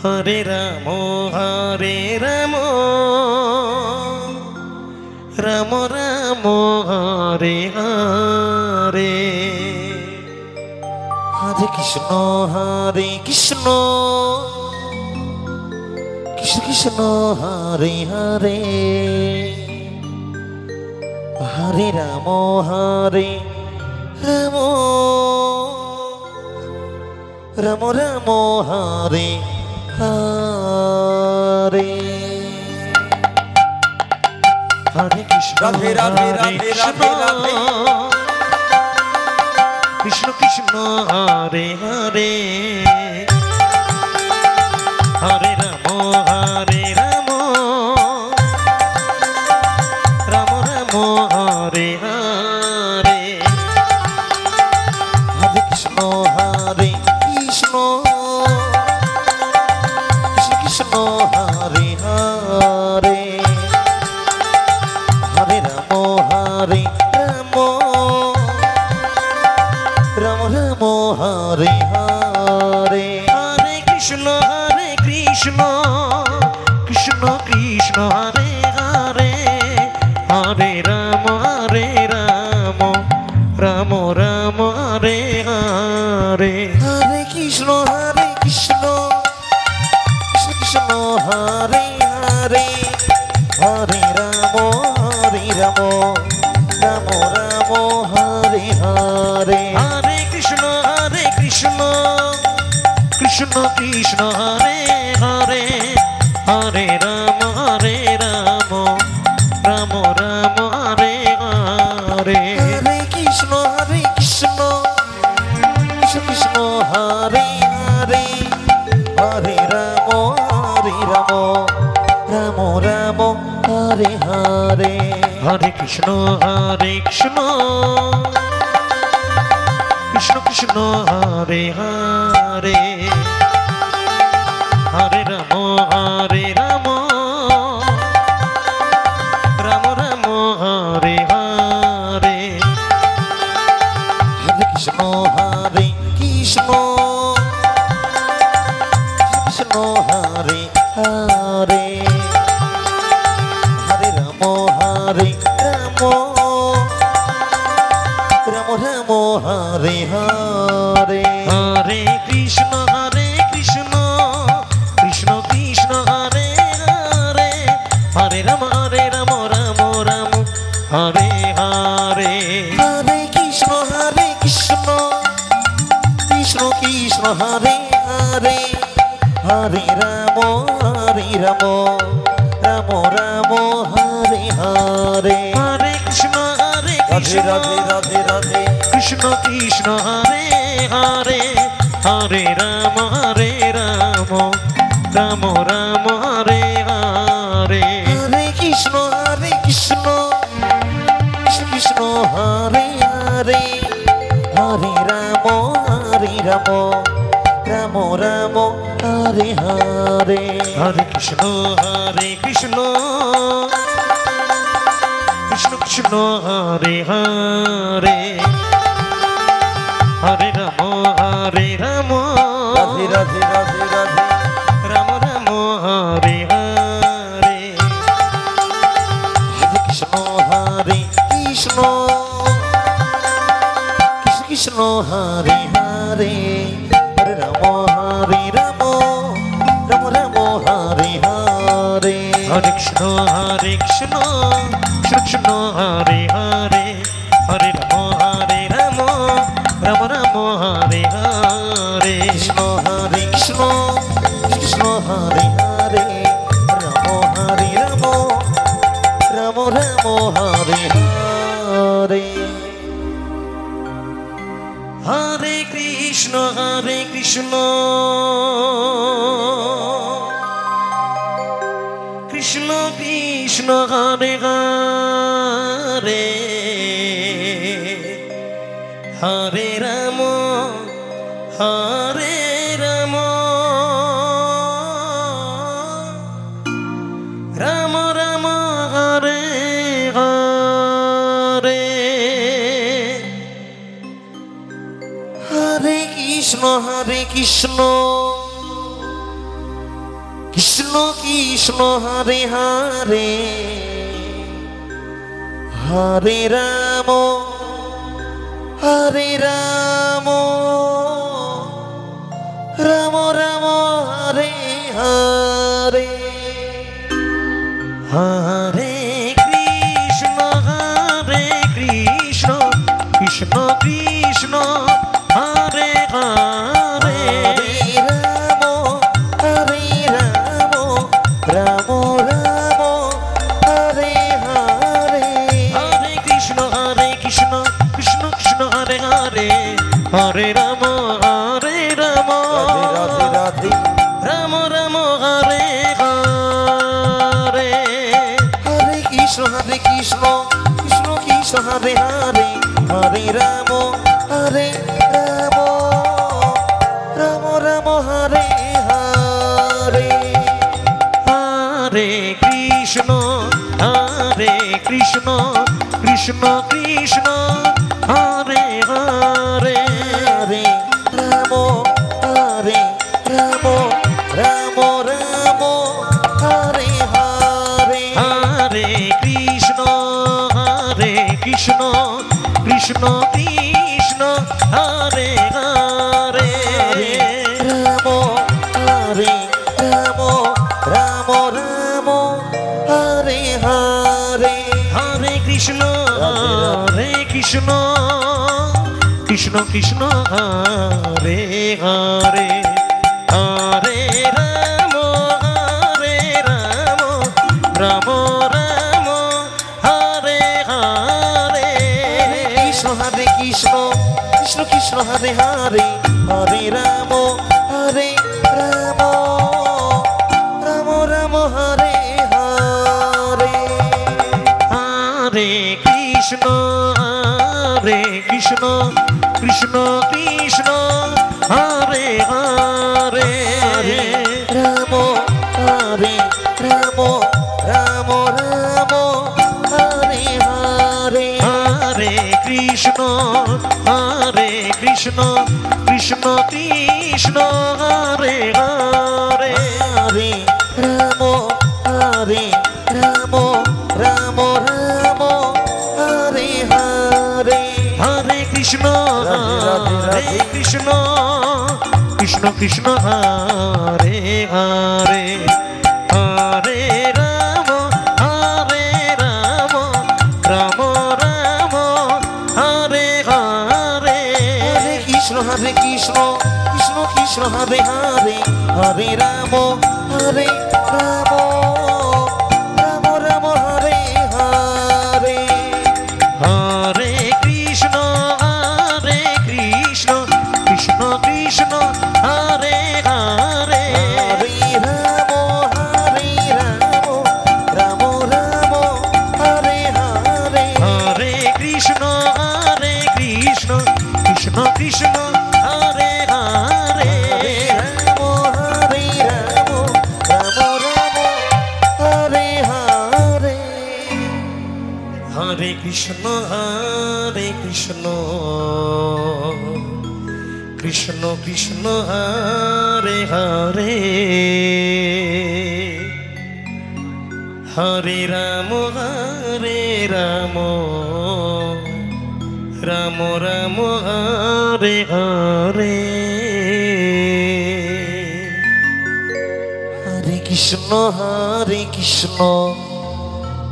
হরে রাম রাম রাম হরে হরে হরে কৃষ্ণ কৃষ্ণ কৃষ্ণ হরে হরে হরে রাম রাম রাম হরে হরে হরে কৃষ্ণ রাধে, রাধে, রাধে, রাধে, রাধে। কৃষ্ণ কৃষ্ণ হরে হরে হরে রাম রাম রাম হরে হরে হরে কৃষ্ণ কৃষ্ণ কৃষ্ণ হরে হরে হরে রাম রাম রাম হরে হরে হরে কৃষ্ণ কৃষ্ণ কৃষ্ণ হরে হরে হরে রাম রাম রাম হরে হরে হরে কৃষ্ণ কৃষ্ণ কৃষ্ণ হরে হরে হরে রাম রাম রাম হরে হরে হরে কৃষ্ণ কৃষ্ণ কৃষ্ণ হরে হরে হরে রাম রাম রাম হরে হরে হরে কৃষ্ণ কৃষ্ণ কৃষ্ণ হরে হরে হরে রাম রাম রাম হরে হরে হরে কৃষ্ণ কৃষ্ণ কৃষ্ণ হরে হরে হরে রাম হরে কৃষ্ণ কৃষ্ণ হরে হরে হরে রাম হরে রাম রাম রাম হরে হরে হরে কৃষ্ণ কৃষ্ণ কৃষ্ণ হরে হরে হরে রাম রাম রাম হরে হরে হরে কৃষ্ণ কৃষ্ণ কৃষ্ণ হরে হরে হরে রাম রাম রাম রাম হরে হরে হরে কৃষ্ণ রাধে রাধে রাধে রাধে কৃষ্ণ কৃষ্ণ হরে হরে হরে রাম রাম রাম হরে হরে হরে কৃষ্ণ কৃষ্ণ কৃষ্ণ হরে হরে হরে রাম রাম রাম রাম হরে হরে হরে কৃষ্ণ কৃষ্ণ কৃষ্ণ হরে হরে হরে রাম রাম রাধে রাধে রাধে রাধে রাম রাম হরে হরে হরে কৃষ্ণ কৃষ্ণ কৃষ্ণ হরে হরে হরে রাম রাম রাম রাম হরে হরে হরে কৃষ্ণ কৃষ্ণ কৃষ্ণ হরে হরে হরে রাম রাম রাম হরে হরে কৃষ্ণ কৃষ্ণ কৃষ্ণ হরে হরে রাম হরে রাম রাম রাম হরে হরে হরে কৃষ্ণ কৃষ্ণ কৃষ্ণ হরে হরে হরে রাম রাম রাম হরে হরে হরে কৃষ্ণ কৃষ্ণ কৃষ্ণ কৃষ্ণ হরে হরে হরে রাম রাম রাম হরে হরে হরে কৃষ্ণ কৃষ্ণ কৃষ্ণ কৃষ্ণ হরে হরে হরে রাম রাম রাম হরে হরে হরে কৃষ্ণ কৃষ্ণ কৃষ্ণ হরে হরে হরে রাম রাধে রাধে রাম রাম হরে হরে হরে কৃষ্ণ কৃষ্ণ কৃষ্ণ হরে হরে হরে রাম রাম রাম রাম হরে হরে হরে কৃষ্ণ কৃষ্ণ কৃষ্ণ কৃষ্ণ হরে হরে হরে রাম রাম রাম রাম হরে হরে হরে কৃষ্ণ কৃষ্ণ কৃষ্ণ কৃষ্ণ হরে হরে রাম রাম রাম রাম হরে হরে হরে কৃষ্ণ কৃষ্ণ কৃষ্ণ কৃষ্ণ হরে হরে হরে রাম রাম রাম হরে হরে কৃষ্ণ কৃষ্ণ কৃষ্ণ কৃষ্ণ হরে হরে হরে রাম রাম রাম রাম হরে হরে হরে কৃষ্ণ কৃষ্ণ কৃষ্ণ কৃষ্ণ হরে হরে রাম রাম রাম রাম হরে হরে হরে কৃষ্ণ কৃষ্ণ কৃষ্ণ কৃষ্ণ হরে হরে হরে রাম হরে রাম রাম রাম হরে হরে হরে কৃষ্ণ হরে কৃষ্ণ কৃষ্ণ কৃষ্ণ হরে হরে হরে রাম রাম রাম রাম হরে হরে হরে কৃষ্ণ কৃষ্ণ কৃষ্ণ হরে হরে হরে রাম রাম রাম রাম হরে হরে হরে কৃষ্ণ কৃষ্ণ কৃষ্ণ হরে হরে হরে রাম রাম রাম হরে হরে হরে কৃষ্ণ কৃষ্ণ কৃষ্ণ হরে হরে রাম রাম হরে হরে হরে কৃষ্ণ কৃষ্ণ কৃষ্ণ কৃষ্ণ হরে হরে হরে রাম রাম রাম রাম হরে হরে হরে কৃষ্ণ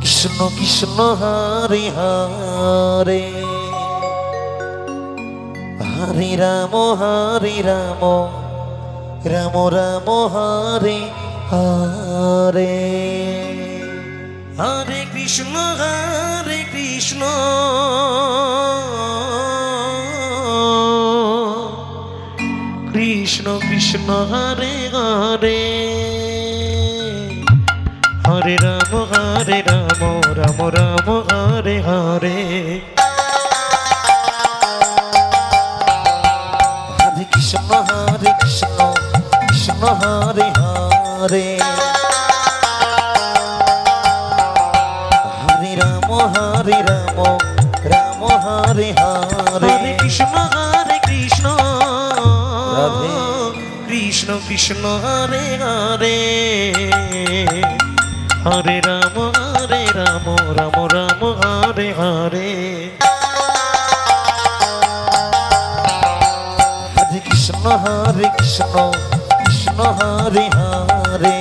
কৃষ্ণ কৃষ্ণ হরে হরে হরে রাম রাম রাম হরে হরে হরে কৃষ্ণ কৃষ্ণ কৃষ্ণ কৃষ্ণ হরে হরে হরে রাম রাম রাম হরে হরে হরে কৃষ্ণ কৃষ্ণ হরে হরে হরে রাম রাম হরে হরে হরে কৃষ্ণ কৃষ্ণ রাধে। কৃষ্ণ কৃষ্ণ হরে হরে হরে রাম রাম রাম হরে হরে হরে কৃষ্ণ কৃষ্ণ হরে হরে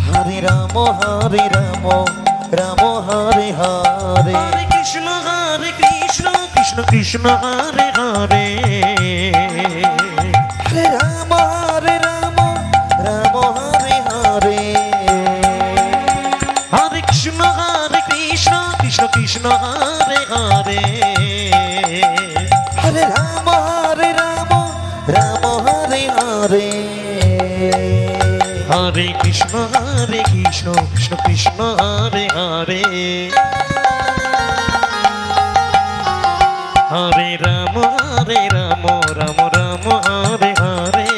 হরে রাম রাম হরে হরে হরে কৃষ্ণ কৃষ্ণ কৃষ্ণ হরে হরে হরে রাম রাম হরে হরে হরে কৃষ্ণ কৃষ্ণ কৃষ্ণ হরে হরে হরে রাম হরে হরে হরে কৃষ্ণ কৃষ্ণ কৃষ্ণ হরে হরে হরে রাম রাম রাম হরে হরে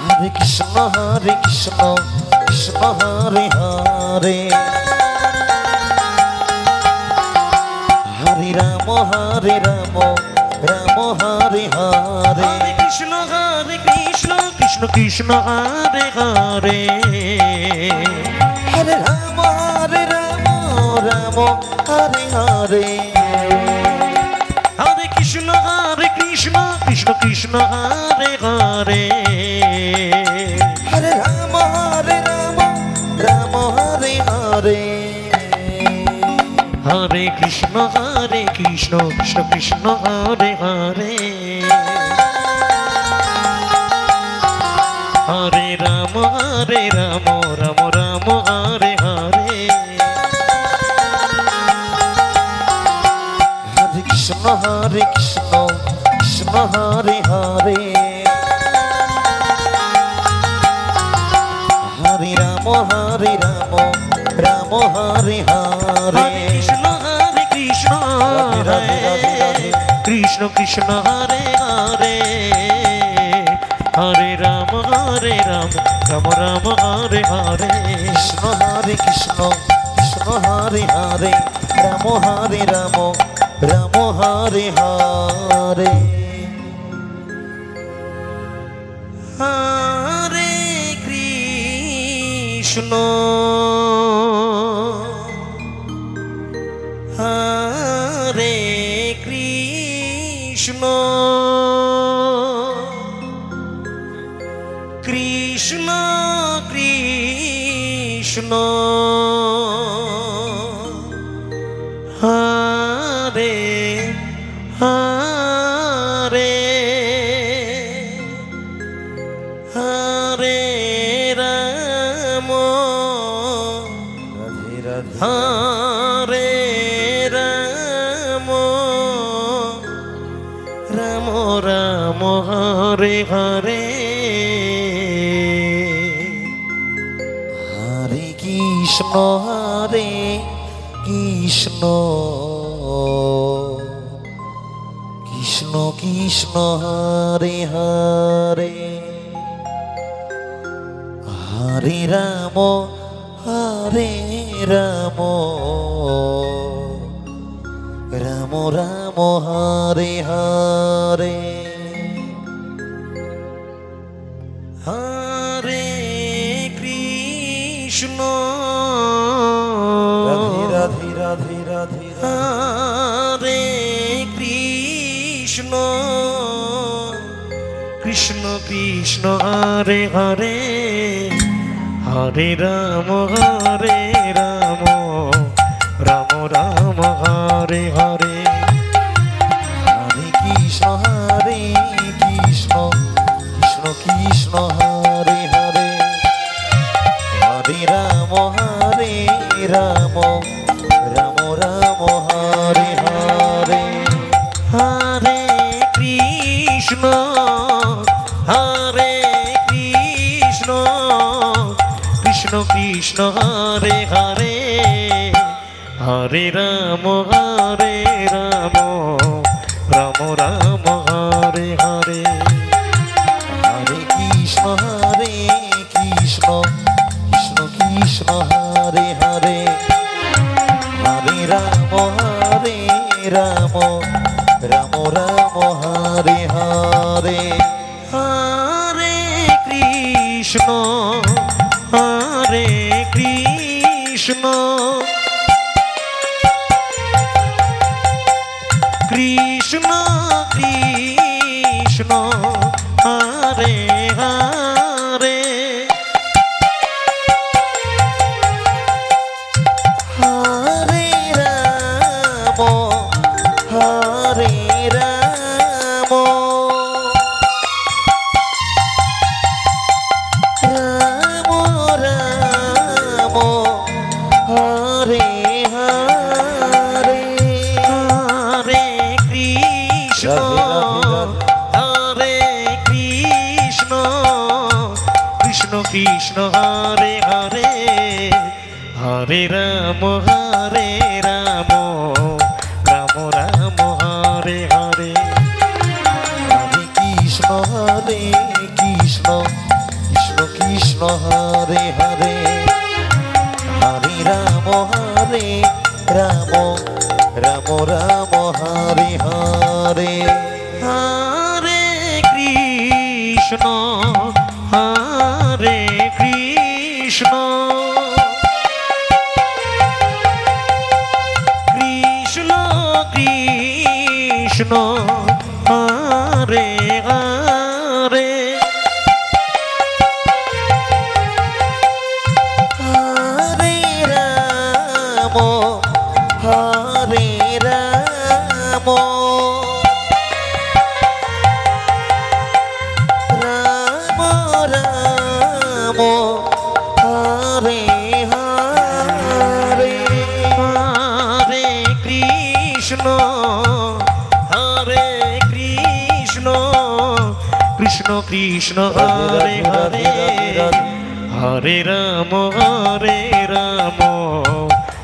হরে কৃষ্ণ হরে হরে হরে রাম রাম হরে হরে হরে কৃষ্ণ কৃষ্ণ হরে হরে হরে রাম রাম হরে হরে হরে কৃষ্ণ কৃষ্ণ হরে হরে হরে রাম রাম হরে হরে হরে কৃষ্ণ কৃষ্ণ হরে হরে হরে রাম রাম রাম হরে হরে হরে কৃষ্ণ হরে হরে হরে রাম রাম হরে হরে হরে কৃষ্ণ রাধে রাধে রাধে। কৃষ্ণ কৃষ্ণ হরে হরে হরে রাম রাম রাম হরে হরে কৃষ্ণ কৃষ্ণ কৃষ্ণ হরে হরে রাম হরে রাম রাম হরে হরে হরে কৃষ্ণ হরে কৃষ্ণ কৃষ্ণ কৃষ্ণ হরে হরে হরে রাম রাধে রাধে হরে রাম রাম রাম হরে হরে হরে কৃষ্ণ কৃষ্ণ কৃষ্ণ কৃষ্ণ হরে হরে হরে রাম রাম রাম রাম হরে হরে হরে কৃষ্ণ রাধে রাধে রাধে রাধে হরে কৃষ্ণ কৃষ্ণ কৃষ্ণ হরে হরে হরে রাম রাম রাম হরে হরে হরে কৃষ্ণ কৃষ্ণ কৃষ্ণ কৃষ্ণ হরে হরে হরে রাম রাম রাম রাম হরে হরে হরে কৃষ্ণ হরে কৃষ্ণ কৃষ্ণ কৃষ্ণ হরে হরে হরে রাম রাম রাম হরে হরে হরে কৃষ্ণ কৃষ্ণ কৃষ্ণ কৃষ্ণ হরে হরে হরে রাম রাম রাম রাম হরে হরে হরে কৃষ্ণ হরে কৃষ্ণ কৃষ্ণ কৃষ্ণ হরে হরে হরে রাম রাম রাম হরে হরে হরে কৃষ্ণ হরে কৃষ্ণ কৃষ্ণ কৃষ্ণ হরে হরে হরে রাম রাম রাম হরে হরে হরে কৃষ্ণ কৃষ্ণ কৃষ্ণ কৃষ্ণ হরে হরে হরে রাম রাম রাম রাম হরে হরে হরে কৃষ্ণ হরে কৃষ্ণ কৃষ্ণ কৃষ্ণ হরে হরে হরে রাম রাম রাম রাম হরে হরে হরে কৃষ্ণ হরে কৃষ্ণ কৃষ্ণ কৃষ্ণ হরে হরে হরে রাম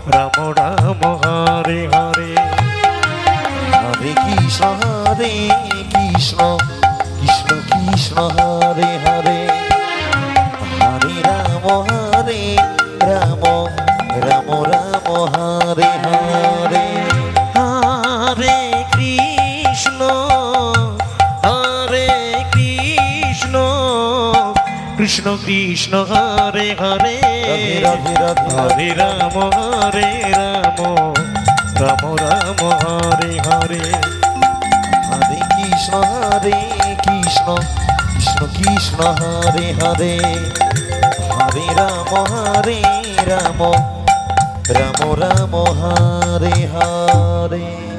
রাম রাম হরে হরে হরে কৃষ্ণ কৃষ্ণ কৃষ্ণ কৃষ্ণ হরে হরে হরে রাম রাম রাম রাম হরে হরে হরে কৃষ্ণ কৃষ্ণ কৃষ্ণ হরে হরে রাধে রাধে হরে রাম রাম রাম হরে হরে হরে কৃষ্ণ কৃষ্ণ কৃষ্ণ হরে হরে হরে রাম রাম রাম হরে হরে